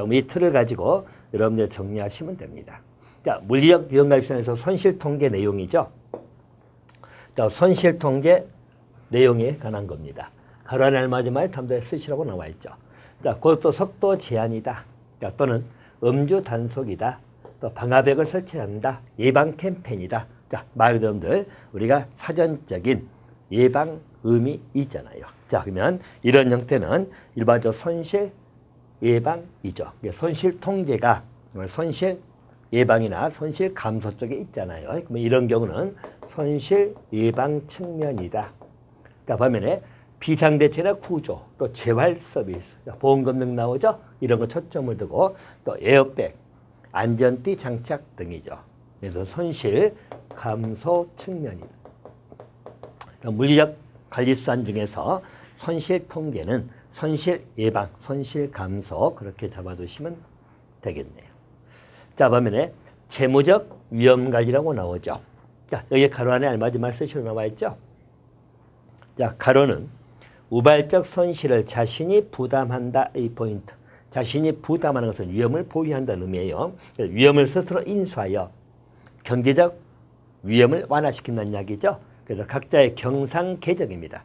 이 틀을 가지고 여러분들 정리하시면 됩니다. 자, 물리적 위험관리에서 손실통계 내용이죠. 자, 손실통계 내용에 관한 겁니다. 가로 안에 알맞은 말 탐도에 쓰시라고 나와 있죠. 자, 고속도 속도 제한이다. 자, 또는 음주 단속이다. 또 방화벽을 설치한다. 예방 캠페인이다. 자, 말 그대로 우리가 사전적인 예방 의미 있잖아요. 자, 그러면 이런 형태는 일반적으로 손실 예방이죠. 손실 통제가 손실 예방이나 손실 감소 쪽에 있잖아요. 그러면 이런 경우는 손실 예방 측면이다. 자, 반면에 비상대책이나 구조, 또 재활 서비스, 보험금 등 나오죠. 이런 거 초점을 두고 또 에어백, 안전띠 장착 등이죠. 그래서 손실 감소 측면이다. 물리적 관리 수단 중에서 손실 통계는 손실 예방, 손실 감소 그렇게 잡아두시면 되겠네요. 자, 반면에 재무적 위험 관리라고 나오죠. 자, 여기 가로 안에 알맞은 말 쓰시로 나와 있죠. 자, 가로는 우발적 손실을 자신이 부담한다. 이 포인트. 자신이 부담하는 것은 위험을 보유한다는 의미예요. 위험을 스스로 인수하여 경제적 위험을 완화시킨다는 이야기죠. 그래서 각자의 경상 계정입니다.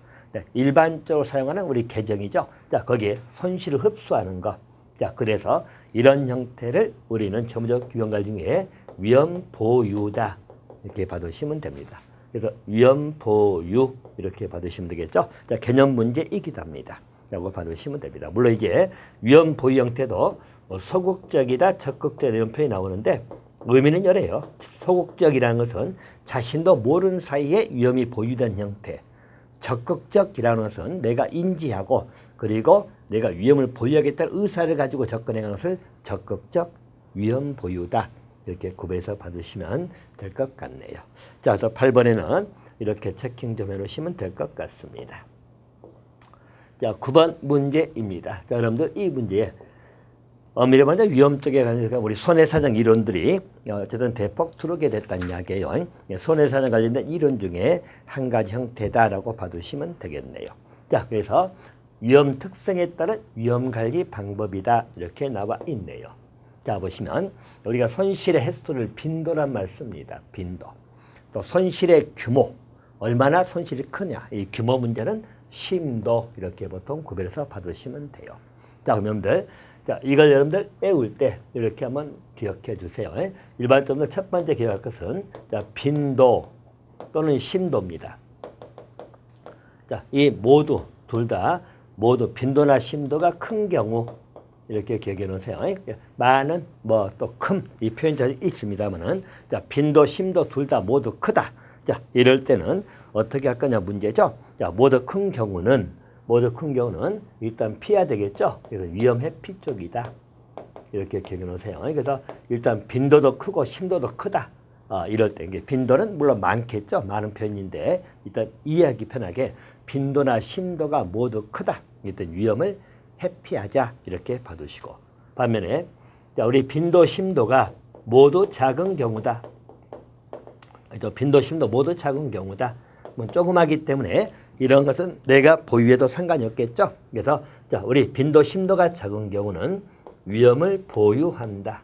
일반적으로 사용하는 우리 계정이죠. 자, 거기에 손실을 흡수하는 것. 자, 그래서 이런 형태를 우리는 재무적 위험관리 중에 위험 보유다. 이렇게 받으시면 됩니다. 그래서 위험 보유 이렇게 받으시면 되겠죠. 자, 개념 문제이기도 합니다. 라고 받으시면 됩니다. 물론 이게 위험 보유 형태도 소극적이다, 적극적 이런 표현이 나오는데 의미는 이래요. 소극적이라는 것은 자신도 모르는 사이에 위험이 보유된 형태. 적극적이라는 것은 내가 인지하고 그리고 내가 위험을 보유하겠다는 의사를 가지고 접근하는 것을 적극적 위험 보유다. 이렇게 구별해서 받으시면 될 것 같네요. 자, 그래서 8번에는 이렇게 체킹 좀 해놓으시면 될 것 같습니다. 자, 9번 문제입니다. 자, 여러분들 이 문제에 미래 먼저 위험 쪽에 관해서 우리 손해사정 이론들이 어쨌든 대폭 들어오게 됐다는 이야기예요. 손해사정 관련된 이론 중에 한 가지 형태다라고 봐두시면 되겠네요. 자, 그래서 위험 특성에 따른 위험 관리 방법이다 이렇게 나와 있네요. 자, 보시면 우리가 손실의 횟수를 빈도란 말 씁니다. 빈도. 또 손실의 규모, 얼마나 손실이 크냐. 이 규모 문제는 심도 이렇게 보통 구별해서 봐두시면 돼요. 자, 그럼 여러분들 자, 이걸 여러분들 외울 때 이렇게 한번 기억해 주세요. 일반적으로 첫 번째 기억할 것은 자, 빈도 또는 심도입니다. 자, 이 모두 둘 다 모두 빈도나 심도가 큰 경우 이렇게 기억해 놓으세요. 많은 뭐 또 큰 이 표현 잘 있습니다만은 자, 빈도 심도 둘 다 모두 크다. 자, 이럴 때는 어떻게 할 거냐 문제죠. 자, 모두 큰 경우는 일단 피해야 되겠죠. 그래서 위험 회피 쪽이다. 이렇게 기억해 놓으세요. 그래서 일단 빈도도 크고 심도도 크다. 이럴 때 이게 빈도는 물론 많겠죠. 많은 편인데 일단 이해하기 편하게 빈도나 심도가 모두 크다. 일단 위험을 회피하자. 이렇게 봐두시고 반면에 자, 우리 빈도 심도가 모두 작은 경우다. 빈도 심도 모두 작은 경우다. 뭐 조그마기 때문에 이런 것은 내가 보유해도 상관이 없겠죠. 그래서 자, 우리 빈도 심도가 작은 경우는 위험을 보유한다.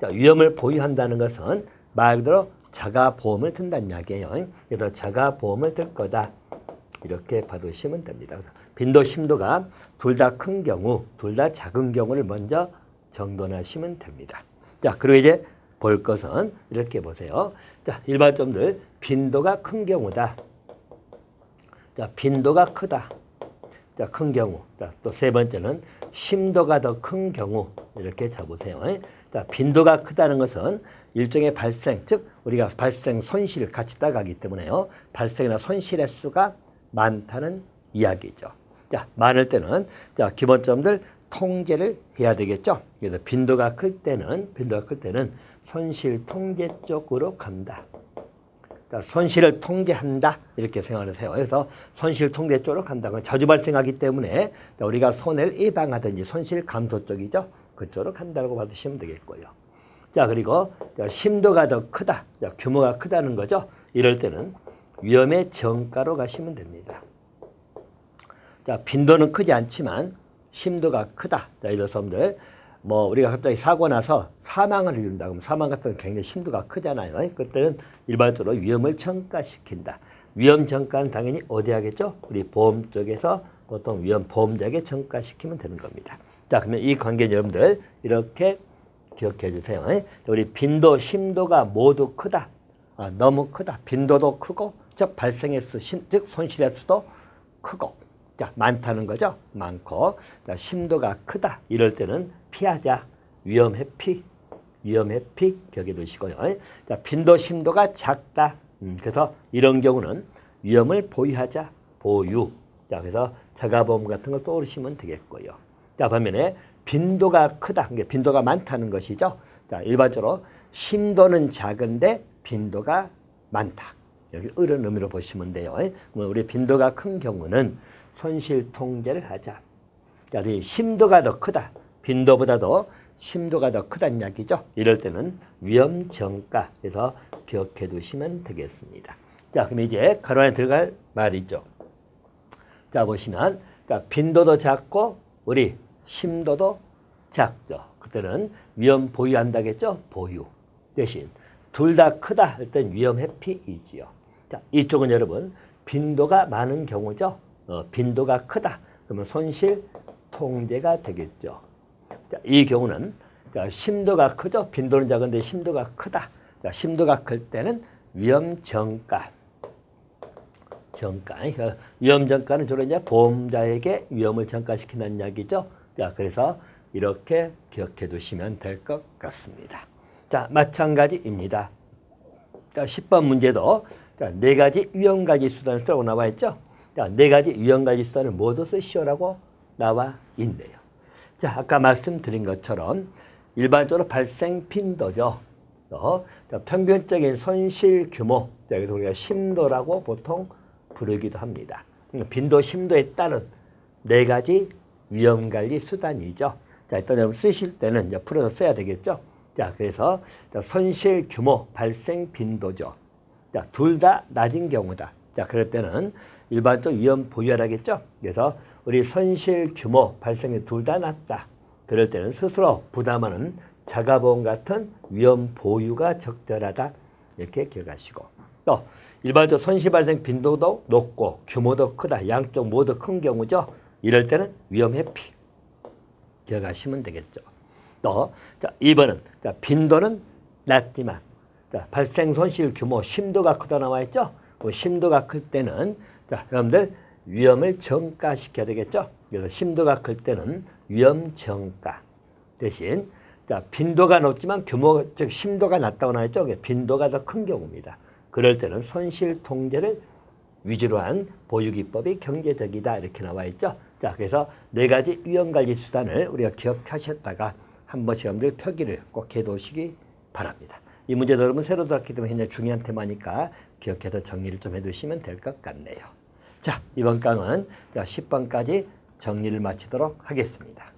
자, 위험을 보유한다는 것은 말 그대로 자가보험을 든다는 이야기예요. 그래서 자가보험을 들 거다. 이렇게 봐두시면 됩니다. 그래서 빈도 심도가 둘 다 큰 경우, 둘 다 작은 경우를 먼저 정돈하시면 됩니다. 자, 그리고 이제 볼 것은 이렇게 보세요. 자, 일반점들 빈도가 큰 경우다. 자, 빈도가 크다. 자, 큰 경우. 자, 또 세 번째는 심도가 더 큰 경우. 이렇게 잡으세요. 자, 빈도가 크다는 것은 일종의 발생, 즉 우리가 발생 손실을 같이 따가기 때문에요. 발생이나 손실의 수가 많다는 이야기죠. 자, 많을 때는 자, 기본점들 통제를 해야 되겠죠. 그래서 빈도가 클 때는 손실 통제 쪽으로 간다. 자, 손실을 통제한다 이렇게 생각을 해요. 그래서 손실 통제 쪽으로 간다고 자주 발생하기 때문에 우리가 손해를 예방하든지 손실 감소 쪽이죠. 그쪽으로 간다고 받으시면 되겠고요. 자, 그리고 심도가 더 크다. 자, 규모가 크다는 거죠. 이럴 때는 위험의 정가로 가시면 됩니다. 자, 빈도는 크지 않지만 심도가 크다. 자, 이런 사람들 뭐 우리가 갑자기 사고 나서 사망을 이룬다. 그럼 사망 같은 건 굉장히 심도가 크잖아요. 그때는 일반적으로 위험을 전가시킨다. 위험 전가는 당연히 어디 하겠죠? 우리 보험 쪽에서 보통 위험 보험자에게 전가시키면 되는 겁니다. 자, 그러면 이 관계 여러분들 이렇게 기억해 주세요. 우리 빈도, 심도가 모두 크다. 너무 크다. 빈도도 크고, 즉 발생의 수, 즉 손실의 수도 크고, 자, 많다는 거죠. 많고, 자, 심도가 크다. 이럴 때는 피하자. 위험회피 기억해 두시고요. 자, 빈도, 심도가 작다. 그래서 이런 경우는 위험을 보유하자. 보유. 자, 그래서 자가보험 같은 걸 떠오르시면 되겠고요. 자, 반면에 빈도가 크다. 빈도가 많다는 것이죠. 자, 일반적으로 심도는 작은데 빈도가 많다. 여기 이런 의미로 보시면 돼요. 우리 빈도가 큰 경우는 손실 통제를 하자. 자, 심도가 더 크다. 빈도보다도 심도가 더 크다는 이야기죠. 이럴 때는 위험 정가. 그래서 기억해 두시면 되겠습니다. 자, 그럼 이제 가로 안에 들어갈 말이죠. 자, 보시면 그러니까 빈도도 작고 우리 심도도 작죠. 그때는 위험 보유한다겠죠. 보유. 대신 둘 다 크다 할 땐 위험 회피이지요. 자, 이쪽은 여러분 빈도가 많은 경우죠. 빈도가 크다. 그러면 손실 통제가 되겠죠. 자, 이 경우는 자, 심도가 크죠. 빈도는 작은데 심도가 크다. 자, 심도가 클 때는 위험 정가. 위험 정가는 주로 이제 보험자에게 위험을 전가시킨다는 이야기죠. 자, 그래서 이렇게 기억해 두시면 될 것 같습니다. 자, 마찬가지입니다. 자, 10번 문제도 자, 4가지 위험가지 수단을 쓰라고 나와 있죠. 자, 4가지 위험가지 수단을 모두 쓰시오라고 나와 있네요. 자, 아까 말씀드린 것처럼 일반적으로 발생 빈도죠. 자, 평균적인 손실 규모, 자, 그래서 우리가 심도라고 보통 부르기도 합니다. 빈도, 심도에 따른 4가지 위험관리 수단이죠. 자, 일단 여러분 쓰실 때는 이제 풀어서 써야 되겠죠. 자, 그래서 손실 규모, 발생 빈도죠. 자, 둘 다 낮은 경우다. 자, 그럴 때는 일반적 위험 보유하라겠죠. 그래서 우리 손실 규모, 발생이 둘 다 낮다. 그럴 때는 스스로 부담하는 자가보험 같은 위험 보유가 적절하다. 이렇게 기억하시고. 또 일반적 손실 발생 빈도도 높고 규모도 크다. 양쪽 모두 큰 경우죠. 이럴 때는 위험 회피. 기억하시면 되겠죠. 또, 자, 2번은, 자, 빈도는 낮지만, 자, 발생 손실 규모, 심도가 크다 나와 있죠? 그 심도가 클 때는, 자, 여러분들 위험을 정가시켜야 되겠죠? 그래서 심도가 클 때는 위험 정가. 대신, 자, 빈도가 높지만 규모, 즉, 심도가 낮다고 나와 있죠? 빈도가 더 큰 경우입니다. 그럴 때는 손실 통제를 위주로 한 보유기법이 경제적이다. 이렇게 나와 있죠? 자, 그래서 4가지 위험관리 수단을 우리가 기억하셨다가 한 번씩 여러분들 표기를 꼭 해두시기 바랍니다. 이 문제도 여러분 새로 들었기 때문에 굉장히 중요한 테마니까 기억해서 정리를 좀 해두시면 될 것 같네요. 자, 이번 강은 10번까지 정리를 마치도록 하겠습니다.